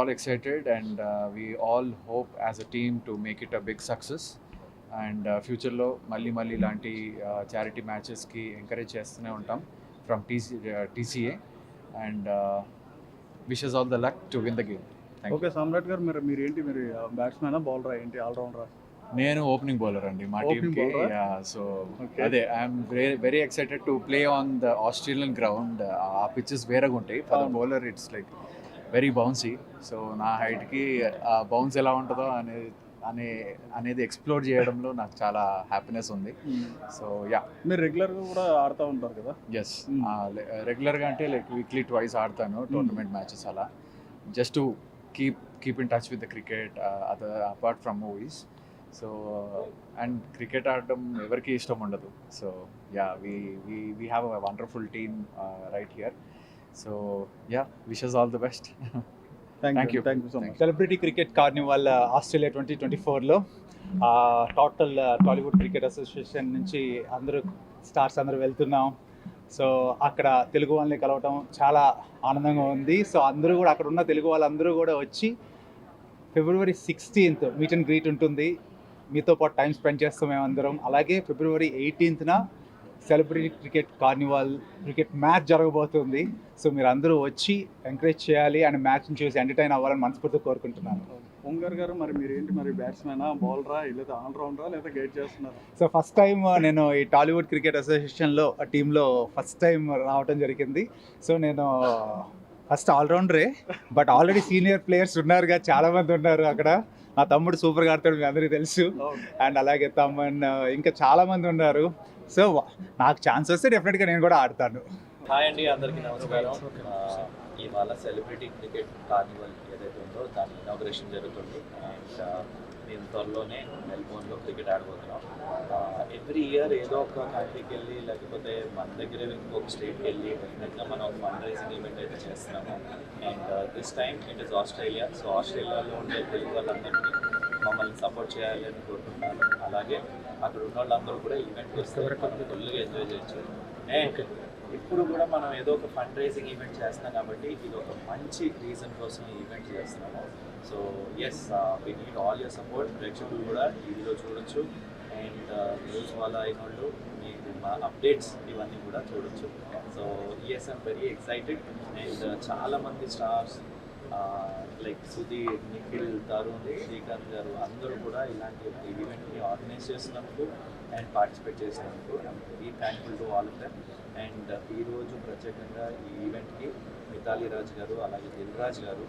all excited, and we all hope as a team to make it a big success. And ఫ్యూచర్లో మళ్ళీ ఇలాంటి charity మ్యాచెస్కి encourage చేస్తూనే ఉంటాం from TCA and wishes all the luck to win the game. Okay Samrat garu, మీరు ఏంటి, మీరు బ్యాట్స్మెనా బౌలరా, ఏంటి ఆల్రౌండరా? నేను ఓపెనింగ్ బౌలర్ అండి మా టీమ్కి. సో అదే I'm very excited to play on the Australian ground. ఆ పిచ్చెస్ వేరేగా ఉంటాయి. For the bowler it's like very bouncy. So నా హైట్కి ఆ బౌన్స్ ఎలా ఉంటుందో అనేది ఎక్స్ప్లోర్ చేయడంలో నాకు చాలా హ్యాపీనెస్ ఉంది. సో మీరు రెగ్యులర్గా కూడా ఆడుతూ ఉంటారు కదా? ఎస్, రెగ్యులర్గా అంటే లైక్ వీక్లీ ట్వైస్ ఆడతాను టోర్నమెంట్ మ్యాచెస్ అలా, just to keep in touch with the cricket apart from movies. So and cricket ఆడటం ఎవరికి ఇష్టం ఉండదు. So we have a wonderful team right here. So wishes all the best. Thank you so much. Celebrity cricket carnival Australia 2024లో total Tollywood cricket association నుంచి stars అందరూ వెళ్తున్నాం. So అక్కడ తెలుగు వాళ్ళని కలవటం చాలా ఆనందంగా ఉంది. సో అందరూ కూడా అక్కడ ఉన్న తెలుగు వాళ్ళందరూ కూడా వచ్చి February 16th meet and greet ఉంటుంది. మీతో పాటు టైం స్పెండ్ చేస్తాం మేమందరం. అలాగే February 18th celebrity cricket carnival cricket match జరగబోతుంది. సో మీరు అందరూ వచ్చి ఎంకరేజ్ చేయాలి అండ్ మ్యాచ్ని చూసి ఎంటర్టైన్ అవ్వాలని మనస్ఫూర్తిగా కోరుకుంటున్నాను. ఓంకార్ గారు, మీరు ఏంటి, మరి బ్యాట్స్మెనా బౌలరా, లేదా ఆల్రౌండరా, లేదా గైడ్ చేస్తున్నారా? సో ఫస్ట్ టైం నేను ఈ టాలీవుడ్ క్రికెట్ అసోసియేషన్లో టీంలో ఫస్ట్ టైం రావడం జరిగింది. సో నేను ఫస్ట్ ఆల్రౌండరే, బట్ ఆల్రెడీ సీనియర్ ప్లేయర్స్ ఉన్నారుగా, చాలామంది ఉన్నారు అక్కడ. నా తమ్ముడు సూపర్గా ఆడతాడు, మీ అందరికీ తెలుసు. అండ్ అలాగే తమ్మన్, ఇంకా చాలామంది ఉన్నారు. సో నాకు ఛాన్స్ వస్తే డెఫినెట్గా నేను కూడా ఆడతాను. హాయ్ అండి, అందరికీ నమస్కారం. ఇవాళ సెలబ్రిటీ క్రికెట్ కార్నివల్ ఏదైతే ఉందో దాని ఇనాగ్రేషన్ జరుగుతుంది. అండ్ మేము త్వరలోనే మెల్బోర్న్లో క్రికెట్ ఆడబోతున్నాం. ఎవ్రీ ఇయర్ ఏదో ఒక కంట్రీకి వెళ్ళి, లేకపోతే మన దగ్గర ఇంకొక స్టేట్కి వెళ్ళి డెఫినెట్గా మనం ఫండ్ రైజింగ్ ఈవెంట్ అయితే చేస్తున్నాము. And this time it is Australia. So ఆస్ట్రేలియాలో ఉండే తెలుగు వాళ్ళందరికీ మమ్మల్ని సపోర్ట్ చేయాలి అని కోరుకుంటున్నాను. అలాగే అక్కడ ఉన్న వాళ్ళందరూ కూడా ఈవెంట్కి వస్తే ఫుల్గా ఎంజాయ్ చేయొచ్చు. అండ్ ఇప్పుడు కూడా మనం ఏదో ఒక ఫండ్ రైజింగ్ ఈవెంట్ చేస్తున్నాం కాబట్టి ఇది ఒక మంచి రీజన్ కోసం ఈ ఈవెంట్ చేస్తున్నాము. So we need all your support. ప్రేక్షకులు కూడా టీవీలో చూడొచ్చు అండ్ న్యూస్ వాళ్ళ అయిన వాళ్ళు మీకు మా అప్డేట్స్ ఇవన్నీ కూడా చూడొచ్చు. So I'm very excited. And చాలామంది స్టార్స్ లైక్ సుధీర్, నిఖిల్, తరుణ్, శ్రీకాంత్ గారు అందరూ కూడా ఇలాంటి ఈవెంట్ని ఆర్గనైజ్ చేసినందుకు అండ్ పార్టిసిపేట్ చేసినందుకు I'm very thankful to all of them. And ఈరోజు ప్రత్యేకంగా ఈ ఈవెంట్కి మితాలి రాజ్ గారు, అలాగే దిల్ రాజ్ గారు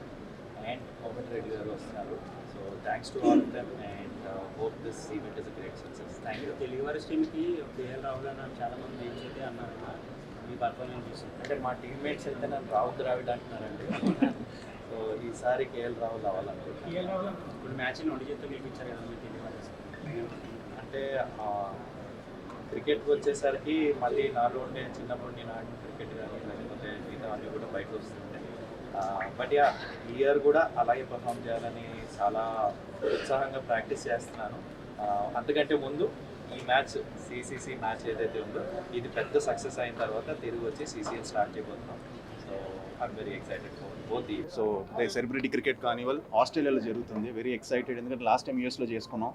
అండ్ కోమటి రెడ్డి గారు వస్తున్నారు. So thanks to all of them and hope this event is a great success. Thank you. Telugu వారి టీమ్కి కేఎల్ రాహుల్ అని చాలామంది టీమ్స్ అయితే అన్నారు. మీ పర్ఫార్మెన్స్ చూసి అంటే మా టీమ్మేట్స్ అయితే నన్ను రాహుల్ ద్రావిడ్ అంటున్నారండి. సో ఈసారి కేఎల్ రాహుల్ అవ్వాలనుకుంటున్నాను. కేఎల్ రాహుల్ ఇప్పుడు మ్యాచ్ని 1 చేతితో గెలిపించారు కదా మీ తెలుగు వారి. అంటే క్రికెట్కి వచ్చేసరికి మళ్ళీ నాలో ఉండే చిన్నప్పుడు నేను ఆడిన క్రికెట్ కానీ లేకపోతే మిగతా అన్నీ కూడా బయటకు వస్తుంటాయి. బట్ ఈ ఇయర్ కూడా అలాగే పర్ఫామ్ చేయాలని చాలా ఉత్సాహంగా ప్రాక్టీస్ చేస్తున్నాను. అంతకంటే ముందు ఈ మ్యాచ్ సిసిసి మ్యాచ్ ఏదైతే ఉందో ఇది పెద్ద సక్సెస్ అయిన తర్వాత తిరిగి వచ్చి సిసిఎల్ స్టార్ట్ చేయబోతున్నాం. So I'm very excited for both. So celebrity cricket Carnival ఆస్ట్రేలియాలో జరుగుతుంది. వెరీ ఎక్సైటెడ్, ఎందుకంటే లాస్ట్ టైం యూఎస్లో చేసుకున్నాం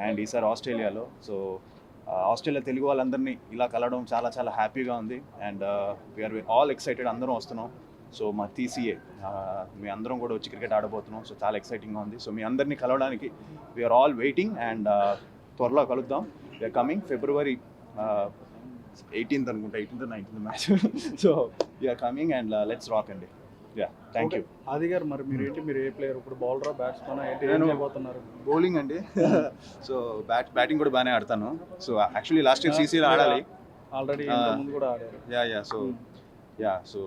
అండ్ ఈసారి ఆస్ట్రేలియాలో. సో ఆస్ట్రేలియా తెలుగు వాళ్ళందరినీ ఇలా కలవడం చాలా చాలా హ్యాపీగా ఉంది. అండ్ వీఆర్ ఆల్ ఎక్సైటెడ్, అందరం వస్తున్నాం. సో మా టీసీఏ మీ అందరం కూడా వచ్చి క్రికెట్ ఆడబోతున్నాం. సో చాలా ఎక్సైటింగ్గా ఉంది. సో మీ అందరినీ కలవడానికి వీఆర్ ఆల్ వెయిటింగ్ అండ్ త్వరలో కలుద్దాం. వీఆర్ కమింగ్ February 18th అనుకుంటా, 18th 19th match. So we're coming and let's rock అండి. Thank you. ఆది గారు, మీరు ఏ ప్లేయర్, ఇప్పుడు బౌలరా, బ్యాట్స్మెనా, ఏంటి, ఏం చేయబోతున్నారు? బౌలింగ్ అండి. సో బ్యాటింగ్ కూడా బాగానే ఆడతాను. సో యాక్చువల్లీ లాస్ట్ టైం సీసీలో ఆడాలి, ఆల్రెడీ ముందు కూడా ఆడారు. సో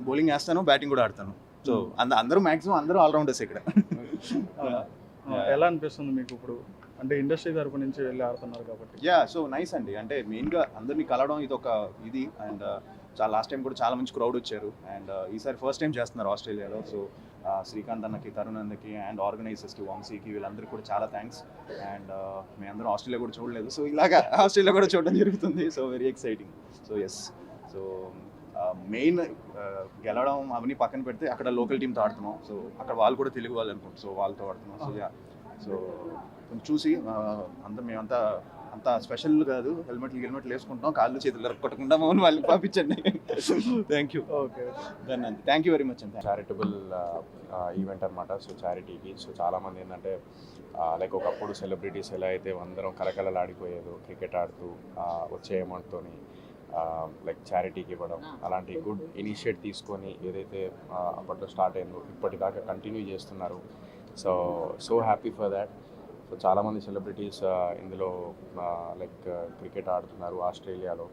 బౌలింగ్ వేస్తాను, బ్యాటింగ్ కూడా ఆడతాను. సో అందరూ మ్యాక్సిమం అందరూ ఆల్రౌండర్స్ ఇక్కడ. ఎలా అనిపిస్తుంది మీకు ఇప్పుడు, అంటే ఇండస్ట్రీ తరపు నుంచి వెళ్ళి ఆడుతున్నారు కాబట్టి? సో నైస్ అండి. అంటే మెయిన్గా అందరినీ కలవడం ఇది ఒక ఇది. అండ్ లాస్ట్ టైం కూడా చాలా మంచి క్రౌడ్ వచ్చారు. అండ్ ఈసారి ఫస్ట్ టైం చేస్తున్నారు ఆస్ట్రేలియాలో. సో శ్రీకాంత్ అన్నకి, తరుణ్ అన్నకి అండ్ ఆర్గనైజర్స్కి, వంశీకి, వీళ్ళందరికీ కూడా చాలా థ్యాంక్స్. అండ్ మేము అందరం ఆస్ట్రేలియా కూడా చూడలేదు. సో ఇలాగా ఆస్ట్రేలియా కూడా చూడడం జరుగుతుంది. So very exciting. So so main గెలవడం అవన్నీ పక్కన పెడితే అక్కడ లోకల్ టీంతో ఆడుతున్నాం. సో అక్కడ వాళ్ళు కూడా తెలుగు వాళ్ళు అనుకుంటాం. సో వాళ్ళతో ఆడుతున్నాం. సో కొంచెం చూసి అందరం మేమంతా అంత స్పెషల్ కాదు, హెల్మెట్లు వేసుకుంటాం, కాళ్ళు చేతులు కొట్టకుండా మమ్మల్ని వాళ్ళకి పంపించండి. Thank you. Okay. Thank you very much అండి. చారిటబుల్ ఈవెంట్ అనమాట. సో చారిటీకి సో చాలామంది ఏంటంటే లైక్ ఒకప్పుడు సెలబ్రిటీస్ ఎలా అయితే అందరం కలకలలాడిపోయేదో క్రికెట్ ఆడుతూ వచ్చే అమౌంట్తోని లైక్ చారిటీకి ఇవ్వడం, అలాంటి గుడ్ ఇనిషియేట్ తీసుకొని ఏదైతే అప్పట్లో స్టార్ట్ అయిందో ఇప్పటిదాకా కంటిన్యూ చేస్తున్నారు. So happy for that. So చాలామంది సెలబ్రిటీస్ ఇందులో లైక్ క్రికెట్ ఆడుతున్నారు ఆస్ట్రేలియాలో.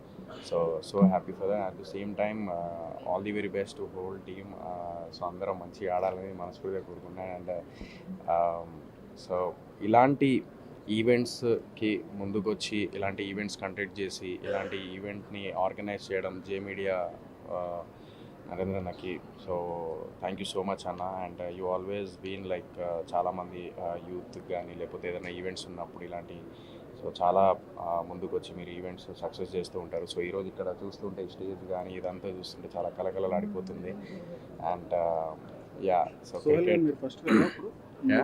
So happy for that. At the same time all the very best to whole team. So అందరం మంచిగా ఆడాలని మనస్ఫూర్తిగా కోరుకున్నాను. అండ్ సో ఇలాంటి ఈవెంట్స్కి ముందుకొచ్చి ఇలాంటి ఈవెంట్స్ కండక్ట్ చేసి ఇలాంటి ఈవెంట్ని ఆర్గనైజ్ చేయడం జే మీడియా నరేంద్రన్నకి so thank you so much అన్న. And you always been like చాలామంది యూత్ కానీ లేకపోతే ఏదైనా ఈవెంట్స్ ఉన్నప్పుడు ఇలాంటి సో చాలా ముందుకు వచ్చి మీరు ఈవెంట్స్ సక్సెస్ చేస్తూ ఉంటారు. సో ఈరోజు ఇక్కడ చూస్తుంటే స్టేజ్ కానీ ఇదంతా చూస్తుంటే చాలా కలకలలాడిపోతుంది. And yeah so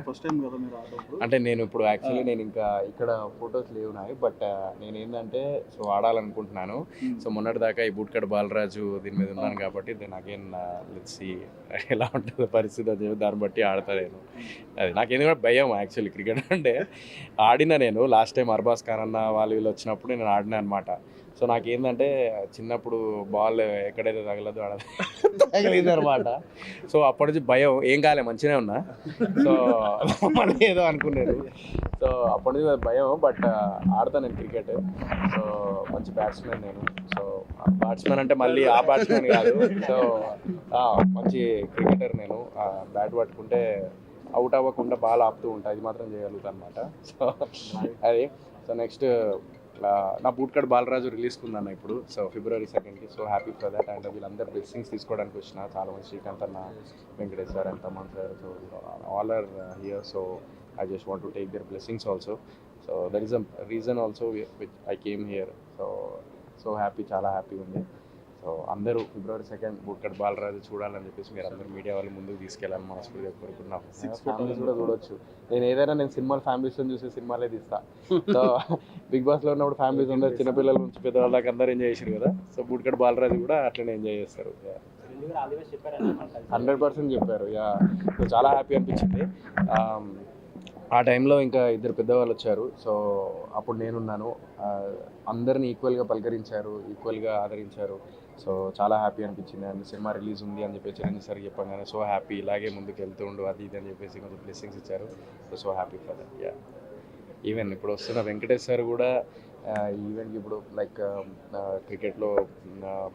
first time కదా మీరు ఆడప్పుడు? అంటే నేను ఇప్పుడు యాక్చువల్లీ నేను ఇంకా ఇక్కడ ఫొటోస్ లేవు నాయి, బట్ నేను ఏంటంటే సో ఆడాలనుకుంటున్నాను. సో మొన్నటిదాకా ఈ బూట్కట్ బాలరాజు దీని మీద ఉన్నాను కాబట్టి దెన్ అగైన్ లెట్స్ సీ ఎలా ఉంటుందో పరిస్థితి అని చెప్పి దాన్ని బట్టి ఆడతా నేను. అది నాకు ఎందుకంటే భయం యాక్చువల్లీ క్రికెట్ అంటే. ఆడినా నేను లాస్ట్ టైం అర్బాజ్ ఖాన్ అన్న వాళ్ళు వీళ్ళు వచ్చినప్పుడు నేను ఆడినా అనమాట. సో నాకేంటంటే చిన్నప్పుడు బాల్ ఎక్కడైతే తగలదో ఆడ తగిలింది అనమాట. సో అప్పటి నుంచి భయం, ఏం కాలే మంచిగానే ఉన్నా. సో మళ్ళీ ఏదో అనుకున్నాను. సో అప్పటి నుంచి భయం, బట్ ఆడతాను నేను క్రికెట్. సో మంచి బ్యాట్స్మెన్ నేను. సో బ్యాట్స్మెన్ అంటే మళ్ళీ ఆ బ్యాట్స్మెన్ కాదు. సో మంచి క్రికెటర్ నేను. బ్యాట్ పట్టుకుంటే అవుట్ అవ్వకుండా బాల్ ఆపుతూ ఉంటా, ఇది మాత్రం చేయగలుగుతాను అనమాట. సో అది సో నెక్స్ట్ నా బూట్కట్ బాలరాజు రిలీజ్కి ఉందన్న ఇప్పుడు. So February 2nd. So happy for that. And వీళ్ళందరూ బ్లెస్సింగ్స్ తీసుకోవడానికి వచ్చిన చాలామంది, శ్రీకాంత్ అన్న, Venkatesh sir and Thaman sir. So all are here. So I just want to take their blessings also. So that is a reason also which I came here. So happy, చాలా happy ఉంది. So అందరూ February 2nd bootcut Balaraju చూడాలని చెప్పేసి మీరు అందరూ media వాళ్ళు ముందుకు తీసుకెళ్ళాలని మనస్ఫూర్తిగా కోరుకుంటున్నాను. ఫ్యామిలీస్ కూడా చూడొచ్చు. నేను సినిమాలు ఫ్యామిలీస్తో చూసే సినిమాలే తీస్తా. సో బిగ్ బాస్లో ఉన్నప్పుడు ఫ్యామిలీస్ అందరూ చిన్నపిల్లల నుంచి పెద్దవాళ్ళ దాకా అందరూ ఎంజాయ్ చేశారు కదా. సో బూట్కట్ బాలరాజు కూడా అట్లనే ఎంజాయ్ చేస్తారు. 100% చెప్పారు. యా సో చాలా హ్యాపీ అనిపించింది. ఆ టైంలో ఇంకా ఇద్దరు పెద్దవాళ్ళు వచ్చారు. సో అప్పుడు నేనున్నాను. అందరిని ఈక్వల్గా పలకరించారు, ఈక్వల్గా ఆదరించారు. సో చాలా హ్యాపీ అనిపించింది. అండ్ సినిమా రిలీజ్ ఉంది అని చెప్పి చిరంజీవి సార్ చెప్పగానే సో హ్యాపీ, ఇలాగే ముందుకు వెళ్తూ ఉండు అది ఇది అని చెప్పేసి కొంచెం బ్లెస్సింగ్స్ ఇచ్చారు. So happy for that. Yeah even ఇప్పుడు వస్తున్న వెంకటేష్ సార్ కూడా ఈ ఈవెంట్కి ఇప్పుడు లైక్ క్రికెట్లో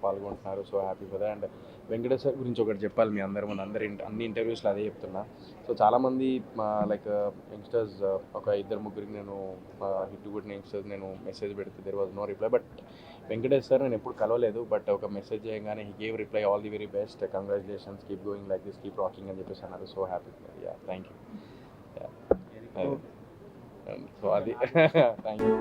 పాల్గొంటున్నారు. So happy for that. And Venkatesh sir గురించి ఒకటి చెప్పాలి మీ అందరి ముందు. అన్ని ఇంటర్వ్యూస్లో అదే చెప్తున్నా. సో చాలామంది లైక్ యంగ్స్టర్స్ ఒక ఇద్దరు ముగ్గురికి నేను హిట్ కొట్టిన యంగ్స్టర్స్ నేను మెసేజ్ పెడితే there was no reply. But Venkatesh sir నేను ఎప్పుడు కలవలేదు, బట్ ఒక మెసేజ్ చేయగానే he gave reply, all the very best, congratulations, keep going like this, keep rocking అని చెప్పేసి అన్నారు. So happy. Yeah thank you. So అది థ్యాంక్ యూ.